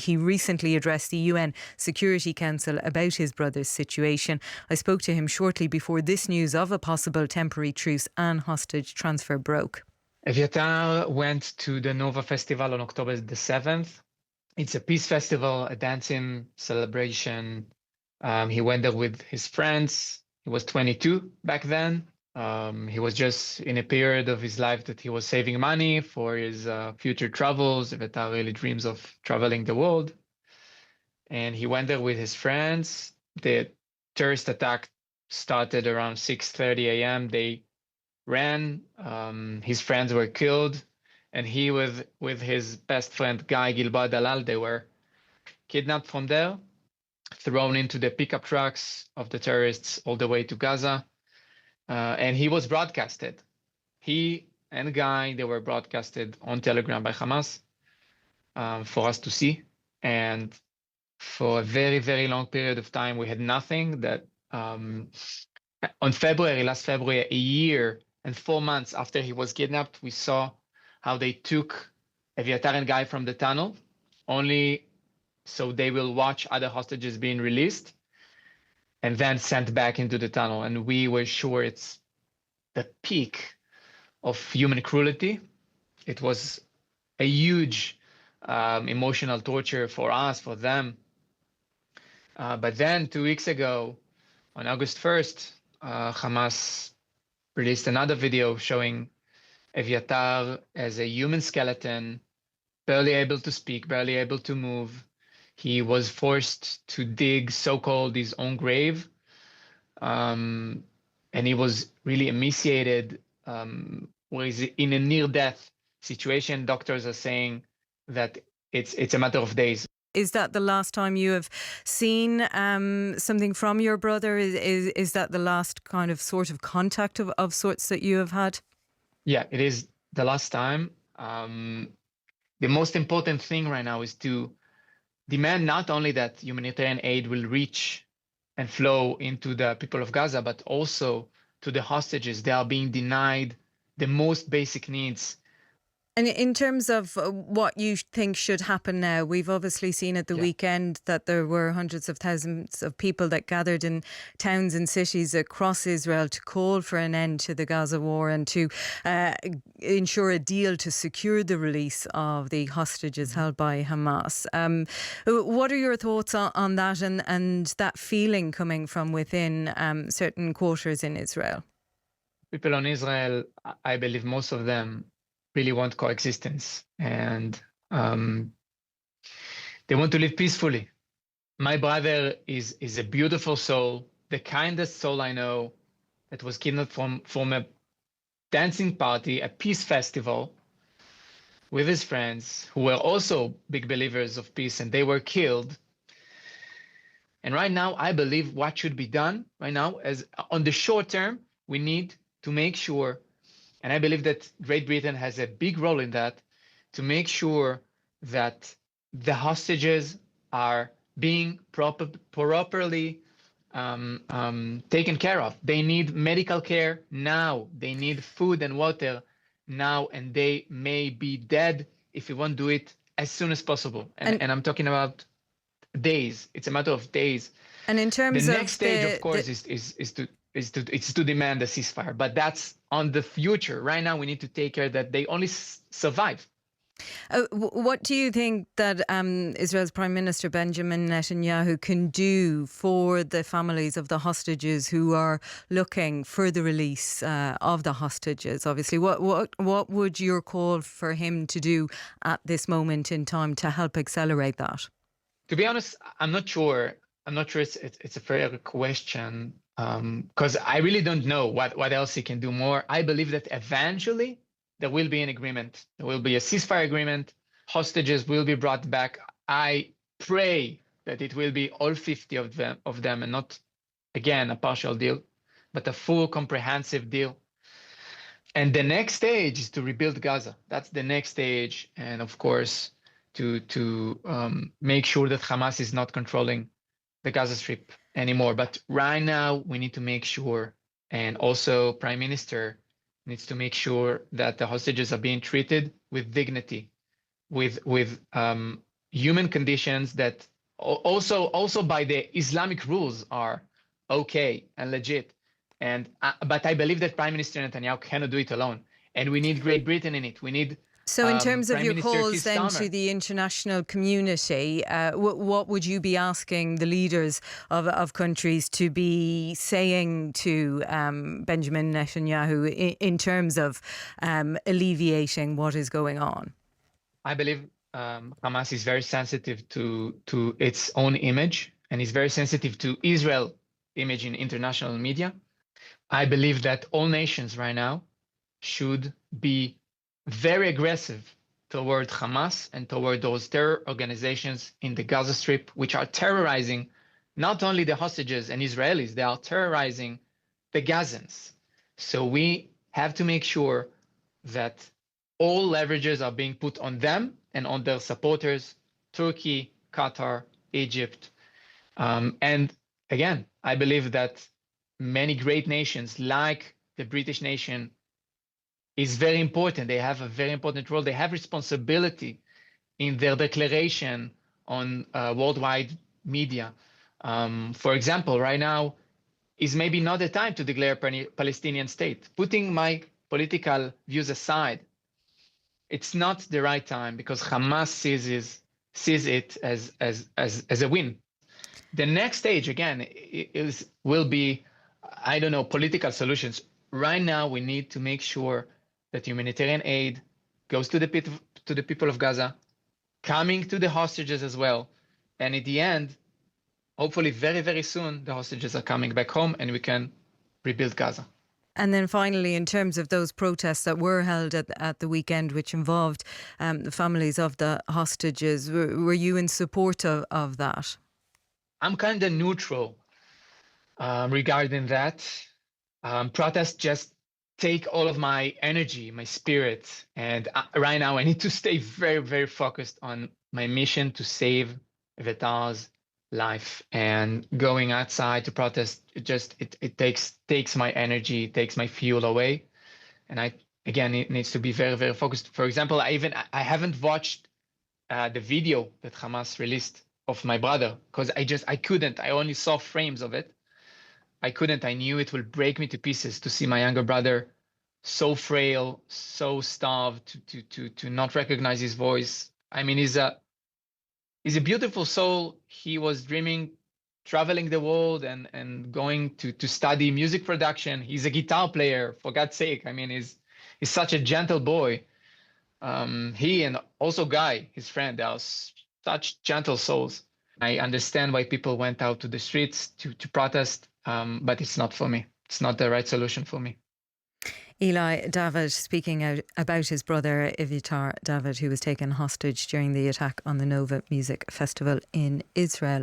He recently addressed the UN Security Council about his brother's situation. I spoke to him shortly before this news of a possible temporary truce and hostage transfer broke. Eviatar went to the Nova Festival on October the 7th. It's a peace festival, a dancing celebration. He went there with his friends. He was 22 back then. He was just in a period of his life that he was saving money for his future travels. Eviatar really dreams of traveling the world. And he went there with his friends. The terrorist attack started around 6:30 a.m. They ran. His friends were killed. And he, with his best friend, Guy Gilboa Dalal, they were kidnapped from there, thrown into the pickup trucks of the terrorists all the way to Gaza. And he was broadcasted. He and Guy, they were broadcasted on Telegram by Hamas for us to see. And for a very, very long period of time, we had nothing. That last February, a year and 4 months after he was kidnapped, we saw how they took Eviatar and Guy from the tunnel, only so they will watch other hostages being released and then sent back into the tunnel. And we were sure it's the peak of human cruelty. It was a huge emotional torture for us, for them. But then 2 weeks ago, on August 1st, Hamas released another video showing Eviatar as a human skeleton, barely able to speak, barely able to move. He was forced to dig so-called his own grave. And he was really emaciated, was in a near-death situation. Doctors are saying that it's a matter of days. Is that the last time you have seen something from your brother? Is that the last kind of sort of contact of sorts that you have had? Yeah, it is the last time. The most important thing right now is to demand not only that humanitarian aid will reach and flow into the people of Gaza, but also to the hostages. They are being denied the most basic needs. And in terms of what you think should happen now, we've obviously seen at the weekend that there were hundreds of thousands of people that gathered in towns and cities across Israel to call for an end to the Gaza war and to ensure a deal to secure the release of the hostages held by Hamas. What are your thoughts on that and that feeling coming from within certain quarters in Israel? People in Israel, I believe most of them really want coexistence, and they want to live peacefully. My brother is a beautiful soul, the kindest soul I know, that was kidnapped from a dancing party, a peace festival, with his friends who were also big believers of peace, and they were killed. And right now, I believe what should be done right now, as on the short term, we need to make sure, and I believe that Great Britain has a big role in that, to make sure that the hostages are being properly taken care of. They need medical care now. They need food and water now, and they may be dead if we won't do it as soon as possible. And I'm talking about days. It's a matter of days. And in terms the of next stage, of course, is to demand a ceasefire, but that's on the future. Right now, we need to take care that they only survive. What do you think that Israel's Prime Minister Benjamin Netanyahu can do for the families of the hostages who are looking for the release of the hostages? Obviously, what would your call for him to do at this moment in time to help accelerate that? To be honest, I'm not sure. It's a fair question. Because I really don't know what else he can do more. I believe that eventually there will be an agreement. There will be a ceasefire agreement. Hostages will be brought back. I pray that it will be all 50 of them, and not, again, a partial deal, but a full comprehensive deal. And the next stage is to rebuild Gaza. That's the next stage. And of course, to make sure that Hamas is not controlling the Gaza Strip anymore. But right now, we need to make sure, and also Prime Minister needs to make sure that the hostages are being treated with dignity, with human conditions that also by the Islamic rules are okay and legit. But I believe that Prime Minister Netanyahu cannot do it alone, and we need Great Britain in it. We need So, in terms of Prime your Minister Keir calls then to Starmer. the international community, what would you be asking the leaders of countries to be saying to Benjamin Netanyahu in terms of alleviating what is going on? I believe Hamas is very sensitive to its own image and is very sensitive to Israel image in international media. I believe that all nations right now should be very aggressive toward Hamas and toward those terror organizations in the Gaza Strip, which are terrorizing not only the hostages and Israelis, they are terrorizing the Gazans. So we have to make sure that all leverages are being put on them and on their supporters, Turkey, Qatar, Egypt. And again, I believe that many great nations like the British nation is very important. They have a very important role. They have responsibility in their declaration on worldwide media. For example, right now is maybe not the time to declare a Palestinian state. Putting my political views aside, it's not the right time because Hamas sees it as a win. The next stage again will be, I don't know, political solutions. Right now, we need to make sure that humanitarian aid goes to the people of Gaza, coming to the hostages as well, and at the end, hopefully, very very soon, the hostages are coming back home, and we can rebuild Gaza. And then finally, in terms of those protests that were held at the weekend, which involved the families of the hostages, were you in support of that? I'm kind of neutral regarding that. Protests just take all of my energy, my spirit. And right now I need to stay very, very focused on my mission to save Vital's life. And going outside to protest, it takes my energy, takes my fuel away. And it needs to be very, very focused. For example, I haven't watched the video that Hamas released of my brother because I couldn't. I only saw frames of it. I couldn't. I knew it will break me to pieces to see my younger brother so frail, so starved, to not recognize his voice. I mean, he's a beautiful soul. He was dreaming, traveling the world and going to study music production. He's a guitar player, for God's sake. I mean, he's such a gentle boy. He and also Guy, his friend, they are such gentle souls. I understand why people went out to the streets to protest, but it's not for me. It's not the right solution for me. Ilay David speaking out about his brother Ilay David, who was taken hostage during the attack on the Nova Music Festival in Israel.